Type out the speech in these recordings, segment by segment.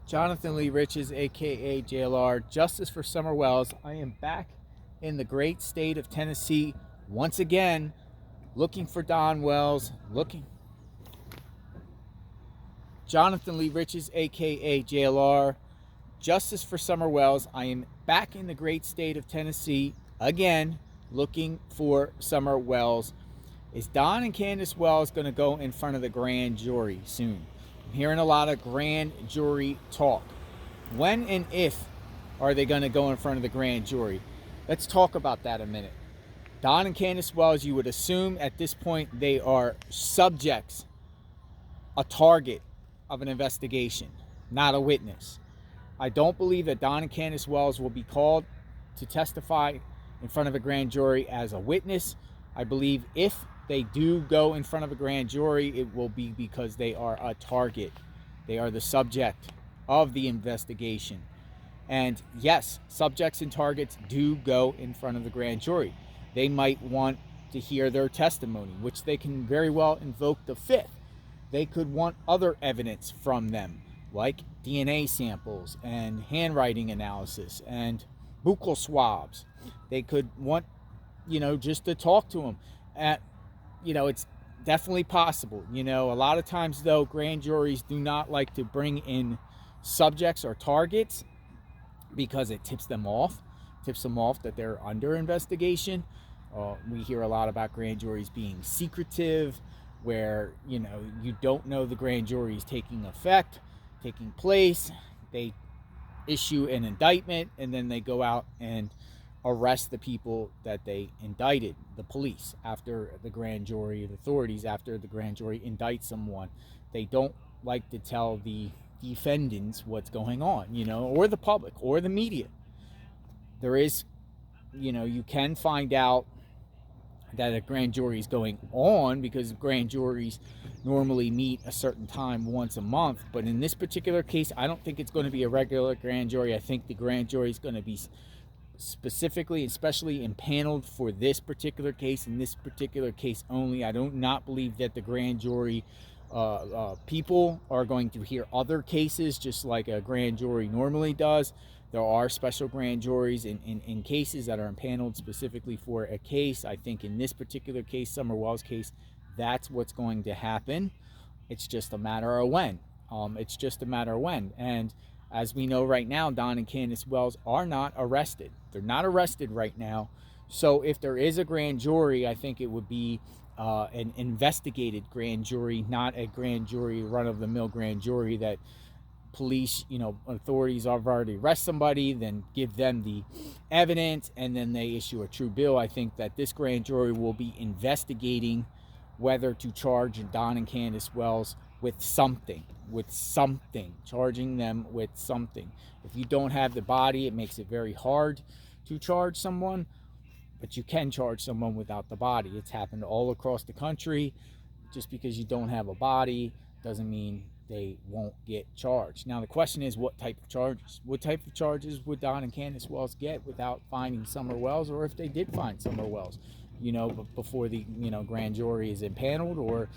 Jonathan Lee Riches, aka JLR, Justice for Summer Wells. I am back in the great state of Tennessee once again, looking for Don Wells. Jonathan Lee Riches, aka JLR, Justice for Summer Wells. I am back in the great state of Tennessee again, looking for Summer Wells. Is Don and Candus Wells going to go in front of the grand jury soon? I'm hearing a lot of grand jury talk. When and if are they going to go in front of the grand jury? Let's talk about that a minute. Don and Candus Wells, you would assume at this point they are subjects, a target of an investigation, not a witness. I don't believe that Don and Candus Wells will be called to testify in front of a grand jury as a witness. I believe if they do go in front of a grand jury, it will be because they are a target. They are the subject of the investigation. And yes, subjects and targets do go in front of the grand jury. They might want to hear their testimony, which they can very well invoke the Fifth. They could want other evidence from them, like DNA samples and handwriting analysis and buccal swabs. They could want, just to talk to them. It's definitely possible. A lot of times, though, grand juries do not like to bring in subjects or targets because it tips them off that they're under investigation. We hear a lot about grand juries being secretive, where, you don't know the grand jury is taking place. They issue an indictment, and then they go out and arrest the people that they indicted, the police, after the grand jury, the authorities, after the grand jury indicts someone. They don't like to tell the defendants what's going on, or the public or the media. There is, you can find out that a grand jury is going on because grand juries normally meet a certain time once a month. But in this particular case, I don't think it's going to be a regular grand jury. I think the grand jury is going to be specifically, especially empaneled for this particular case, in this particular case only. I do not believe that the grand jury people are going to hear other cases just like a grand jury normally does. There are special grand juries in cases that are empaneled specifically for a case. I think in this particular case, Summer Wells case, that's what's going to happen. It's just a matter of when. And as we know right now, Don and Candus Wells are not arrested. They're not arrested right now. So if there is a grand jury, I think it would be an investigated grand jury, not a grand jury, run-of-the-mill grand jury that police, authorities have already arrested somebody, then give them the evidence, and then they issue a true bill. I think that this grand jury will be investigating whether to charge Don and Candus Wells with something, charging them with something. If you don't have the body, it makes it very hard to charge someone, but you can charge someone without the body. It's happened all across the country. Just because you don't have a body doesn't mean they won't get charged. Now the question is, what type of charges? What type of charges would Don and Candus Wells get without finding Summer Wells, or if they did find Summer Wells? Before the grand jury is impaneled, or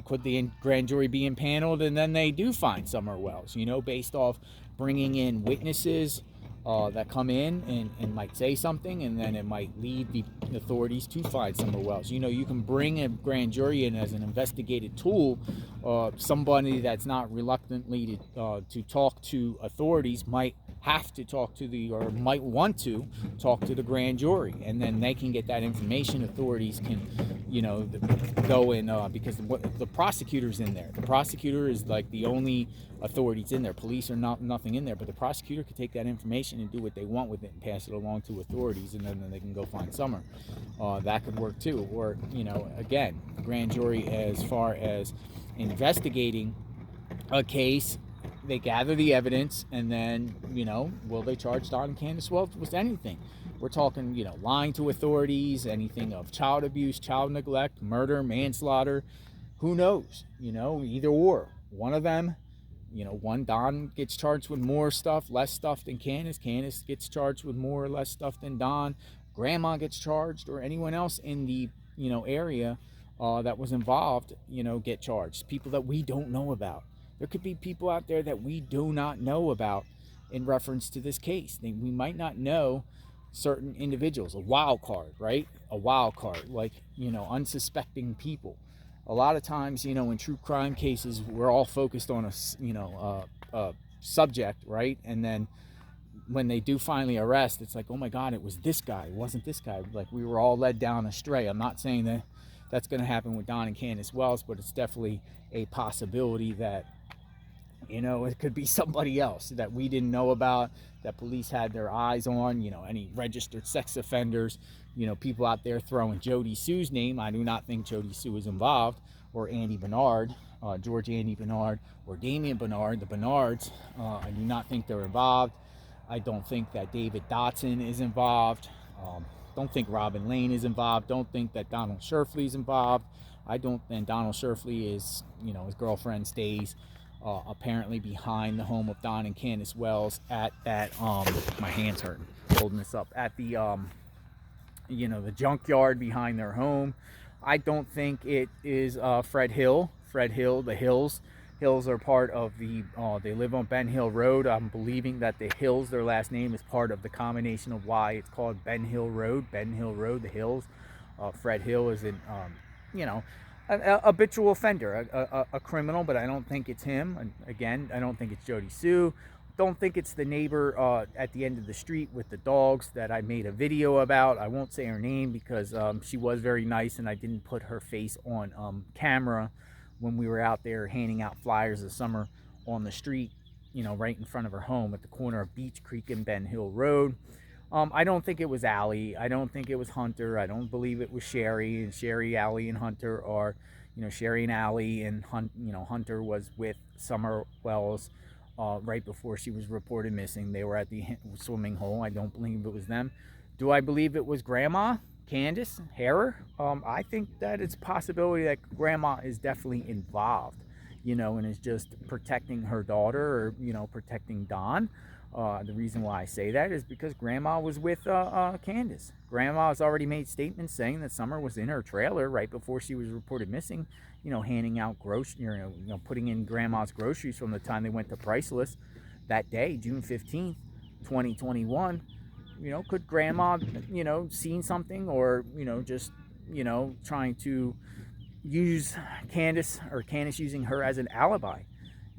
could the grand jury be impaneled and then they do find Summer Wells, based off bringing in witnesses that come in and might say something, and then it might lead the authorities to find Summer Wells. You can bring a grand jury in as an investigative tool. Somebody that's not reluctantly to talk to authorities might have to talk to or might want to talk to the grand jury, and then they can get that information. Authorities can, go in because the prosecutor's in there. The prosecutor is like the only authorities in there. Police are nothing in there, but the prosecutor can take that information and do what they want with it and pass it along to authorities, and then they can go find Summer. That could work too. Or again, the grand jury, as far as investigating a case, they gather the evidence, and then will they charge Don and Candus Wells with anything? We're talking lying to authorities, anything of child abuse, child neglect, murder, manslaughter. Who knows? Either or. One of them, Don gets charged with more stuff, less stuff than Candus. Candus gets charged with more or less stuff than Don. Grandma gets charged, or anyone else in the area that was involved, get charged. People that we don't know about. There could be people out there that we do not know about in reference to this case. We might not know certain individuals, a wild card, right? A wild card, like, unsuspecting people. A lot of times, in true crime cases, we're all focused on a subject, right? And then when they do finally arrest, it's like, oh my God, it was this guy. It wasn't this guy. Like, we were all led down astray. I'm not saying that that's going to happen with Don and Candus Wells, but it's definitely a possibility that, it could be somebody else that we didn't know about, that police had their eyes on, any registered sex offenders, people out there throwing Jody Sue's name. I do not think Jody Sue is involved, or Andy Bernard, George Andy Bernard, or Damian Bernard, the Bernards. I do not think they're involved. I don't think that David Dotson is involved. Don't think Robin Lane is involved. Don't think that Donald Scherfle is involved. I don't think Donald Scherfle is, his girlfriend stays apparently behind the home of Don and Candus Wells at that, my hand's hurting holding this up, at the, the junkyard behind their home. I don't think it is Fred Hill, the Hills. Hills are part of the, they live on Ben Hill Road. I'm believing that the Hills, their last name, is part of the combination of why it's called Ben Hill Road, the Hills. Fred Hill is an, an habitual offender, a criminal, but I don't think it's him. And again, I don't think it's Jody Sue. Don't think it's the neighbor at the end of the street with the dogs that I made a video about. I won't say her name because she was very nice, and I didn't put her face on camera when we were out there handing out flyers this summer on the street, right in front of her home at the corner of Beach Creek and Ben Hill Road. I don't think it was Allie. I don't think it was Hunter. I don't believe it was Sherry. And Sherry, Allie, and Hunter are, Sherry and Allie, and Hunter was with Summer Wells right before she was reported missing. They were at the swimming hole. I don't believe it was them. Do I believe it was Grandma Candus Harrer? I think that it's a possibility that Grandma is definitely involved, and is just protecting her daughter, or, protecting Don. The reason why I say that is because Grandma was with Candus. Grandma has already made statements saying that Summer was in her trailer right before she was reported missing, handing out groceries, putting in Grandma's groceries from the time they went to Priceless that day, June 15th, 2021. Could Grandma, seen something, or, just, trying to use Candus, or Candus using her as an alibi,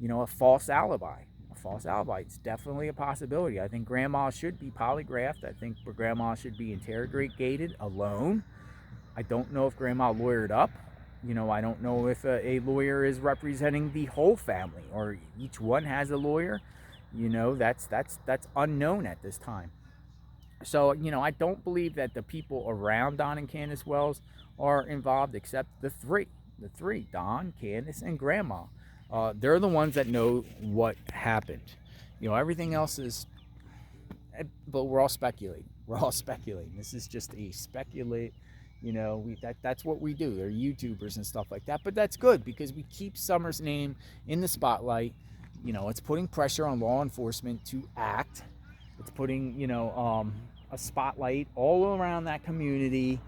a false alibi. It's definitely a possibility. I think Grandma should be polygraphed. I think Grandma should be interrogated alone. I don't know if Grandma lawyered up. I don't know if a lawyer is representing the whole family, or each one has a lawyer. That's unknown at this time. So, I don't believe that the people around Don and Candus Wells are involved, except the three, Don, Candus, and Grandma. They're the ones that know what happened. Everything else is, but we're all speculating. This is just a speculate. That's what we do. They're YouTubers and stuff like that. But that's good, because we keep Summer's name in the spotlight. It's putting pressure on law enforcement to act. It's putting, a spotlight all around that community.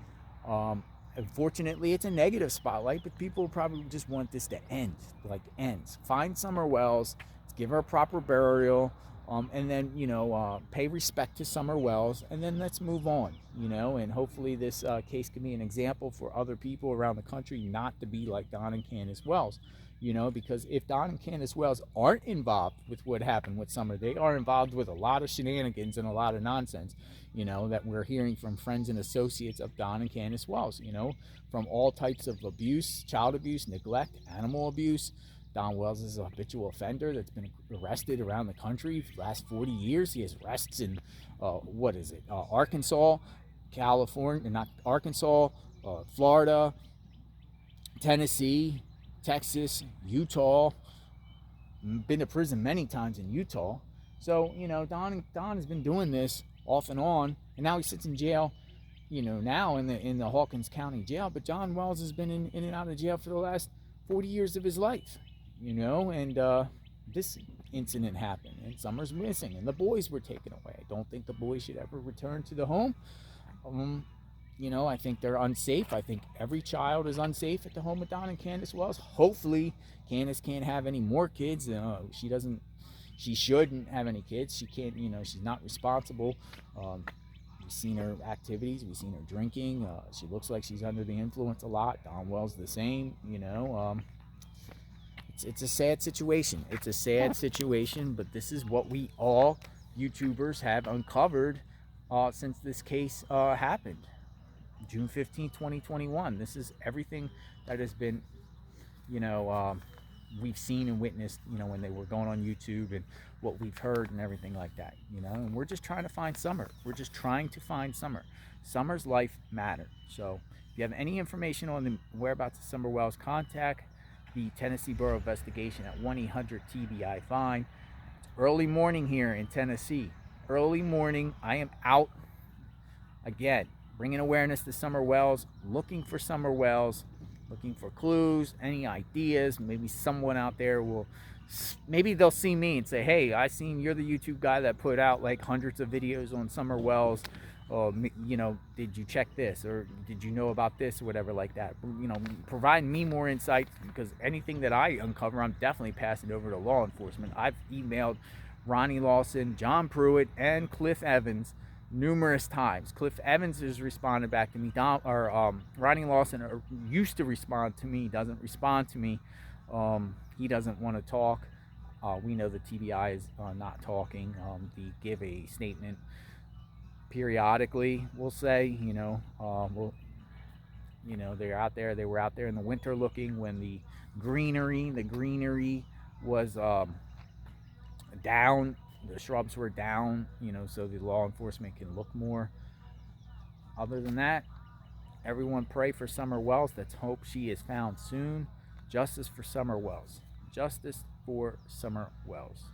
Unfortunately, it's a negative spotlight, but people probably just want this to end, ends. Find Summer Wells, give her a proper burial, and then, pay respect to Summer Wells, and then let's move on, and hopefully this case can be an example for other people around the country not to be like Don and Candus Wells. Because if Don and Candus Wells aren't involved with what happened with Summer, they are involved with a lot of shenanigans and a lot of nonsense, that we're hearing from friends and associates of Don and Candus Wells, from all types of abuse, child abuse, neglect, animal abuse. Don Wells is a habitual offender that's been arrested around the country for the last 40 years. He has arrests in, Arkansas, California, not Arkansas, Florida, Tennessee, Texas, Utah. Been to prison many times in Utah. So, Don has been doing this off and on, and now he sits in jail, now in the Hawkins County jail. But John Wells has been in and out of jail for the last 40 years of his life, and this incident happened, and Summer's missing, and the boys were taken away. I don't think the boys should ever return to the home. You know, I think they're unsafe. I think every child is unsafe at the home of Don and Candus Wells. Hopefully, Candus can't have any more kids. She doesn't. She shouldn't have any kids. She can't. You know, she's not responsible. We've seen her activities. We've seen her drinking. She looks like she's under the influence a lot. Don Wells the same. You know, it's a sad situation. It's a sad situation. But this is what we all YouTubers have uncovered since this case happened. June 15th, 2021. This is everything that has been, you know, we've seen and witnessed, you know, when they were going on YouTube, and what we've heard and everything like that, you know. And we're just trying to find Summer. We're just trying to find Summer. Summer's life mattered. So if you have any information on the whereabouts of Summer Wells, contact the Tennessee Bureau of Investigation at 1-800-TBI-FIND. Early morning here in Tennessee. Early morning. I am out again, bringing awareness to Summer Wells, looking for Summer Wells, looking for clues, any ideas. Maybe someone out there will, maybe they'll see me and say, hey, I seen you're the YouTube guy that put out like hundreds of videos on Summer Wells. You know, did you check this, or did you know about this, or whatever like that. You know, provide me more insight, because anything that I uncover, I'm definitely passing over to law enforcement. I've emailed Ronnie Lawson, John Pruitt, and Cliff Evans numerous times. Cliff Evans has responded back to me. Ronnie Lawson used to respond to me, doesn't respond to me. He doesn't want to talk. We know the TBI is not talking. They give a statement periodically, we'll say. You know, they're out there. They were out there in the winter looking when the greenery was down. The shrubs were down, you know, so the law enforcement can look more. Other than that, everyone pray for Summer Wells. Let's hope she is found soon. Justice for Summer Wells. Justice for Summer Wells.